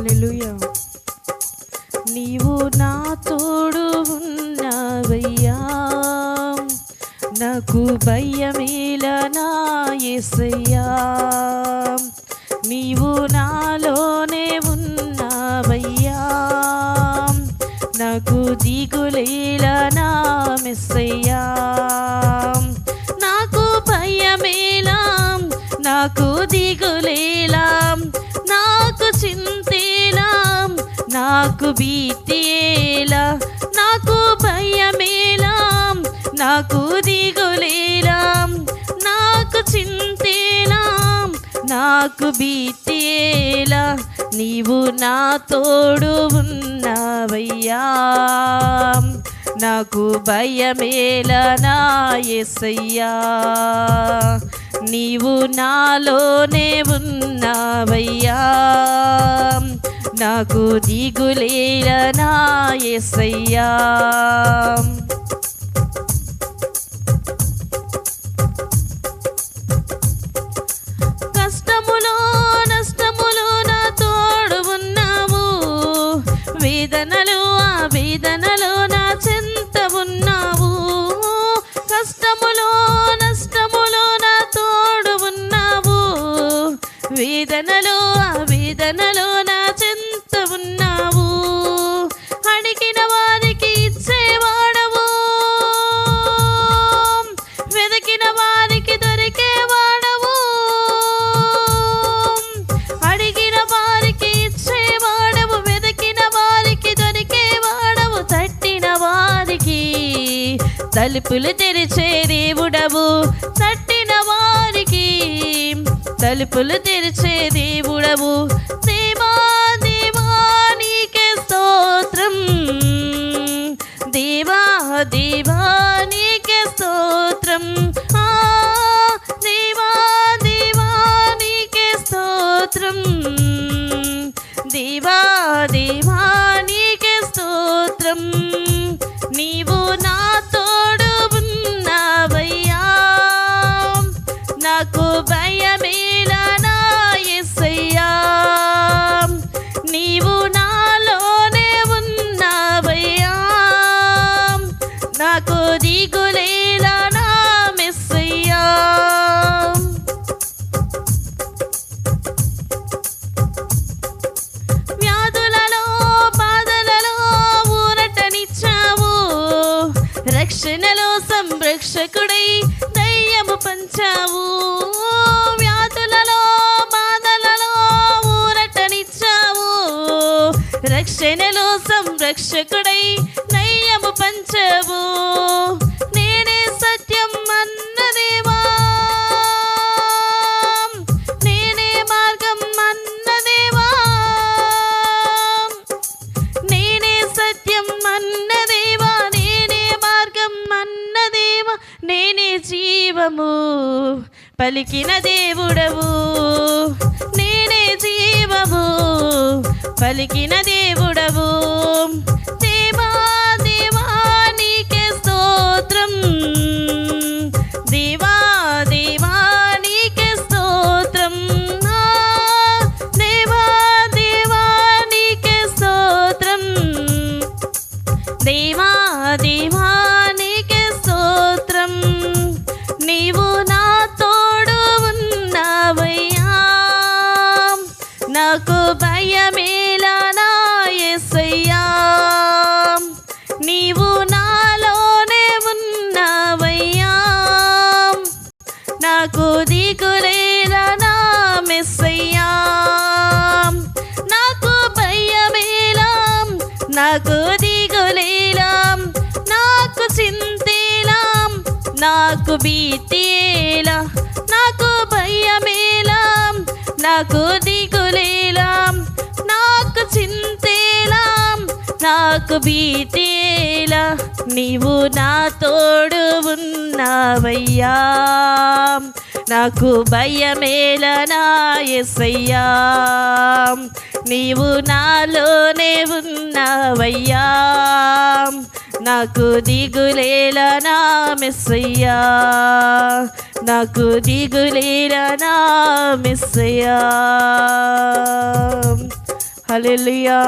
హల్లెలూయా. నీవు నా తోడు ఉన్నావయ్యా, నాకు భయమేలా నా యేసయ్యా. నీవు నాలోనే ఉన్నావయ్యా, నాకు దిగులేలా నా మెస్సయ్యా. నాకు భయమేలా, నాకు దిగులేలా, నాకు చింతేలా, నాకు భీతియేలా. నాకు భయమేలా, నాకు దిగులేలా, నాకు చింతేలా, నాకు భీతియేలా. నీవు నా తోడు ఉన్నావయ్యా, నాకు భయమేలా నా యేసయ్యా. నీవు నాలోనే ఉన్నావయ్యా, నాకు దిగులేలా నా యేసయ్యా. కష్టములో నష్టములో నా తోడు ఉన్నావు, వేదనలు ఆ వేదనలో నా చెంత ఉన్నావు. కష్టములో నష్టములో నా తోడు ఉన్నావు, వేదనలో ఆ వేదనలో నా చెంత ఉన్నావు. అడిగిన వారికి ఇచ్చేవాడవు, వెదకిన వారికి దొరికేవాడవు. అడిగిన వారికి ఇచ్చేవాడవు, వెదకిన వారికి దొరికేవాడవు. తట్టిన వారికి తలుపులు తెరిచే దేవుడవు, తట్టిన వారికి తలుపులు తెరిచే దేవుడవు. దేవా దేవా నీకే స్తోత్రం, దేవా దేవా నీకే స్తోత్రం. దేవా దేవా నీకే స్తోత్రం, దేవా దేవా నీకే స్తోత్రం. నీవు నా తోడు ఉన్నావయ్యా, నాకు భయమేలా నా యేసయ్యా. నీవు నాలోనే ఉన్నావయ్యా, నాకు దిగులేలా నా మెస్సయ్యా. వ్యాధులలో బాధలలో ఊరటనిచ్చావు, రక్షణలో సంరక్షకుడై దయ్యము పంచావు. వ్యాధులలో బాధలలో ఊరటనిచ్చావు, రక్షణలో సంరక్షకుడై దయ్యము పంచావు. నేనే సత్యం అన్న దేవా, నేనే మార్గం అన్న దేవా, నేనే సత్యం అన్న దేవా, నేనే మార్గం అన్న దేవా. నేనే జీవము పలికిన దేవుడవు, నేనే జీవము పలికిన దేవుడవు. దేవా దేవా నీకే స్తోత్రం, దేవా దేవా నీకే స్తోత్రం. దేవా దేవా నీకే స్తోత్రం, దేవా దేవా నీకే స్తోత్రం. నీవు నా తోడు ఉన్నావయ్యా, నాకు భయమేలా నా యేసయ్యా. నీవు నాలోనే ఉన్నావయ్యా, నాకు దిగులేలా నా మెస్సయ్యా. నాకు భయమేలా, నాకు దిగులేలా, నాకు చింతేలా, నాకు భీతియేలా. నాకు భయమేలా, నాకు దిగులేలా, నాకు చింతేలా, నాకు భీతియేలా. నీవు నా తోడు ఉన్నావయ్యా, నాకు భయమేలా నా యేసయ్యా. నీవు నాలోనే ఉన్నావయ్యా, నాకు దిగులేలా నా మెస్సయ్యా, నాకు దిగులేలా నా మెస్సయ్యా. హల్లెలూయా.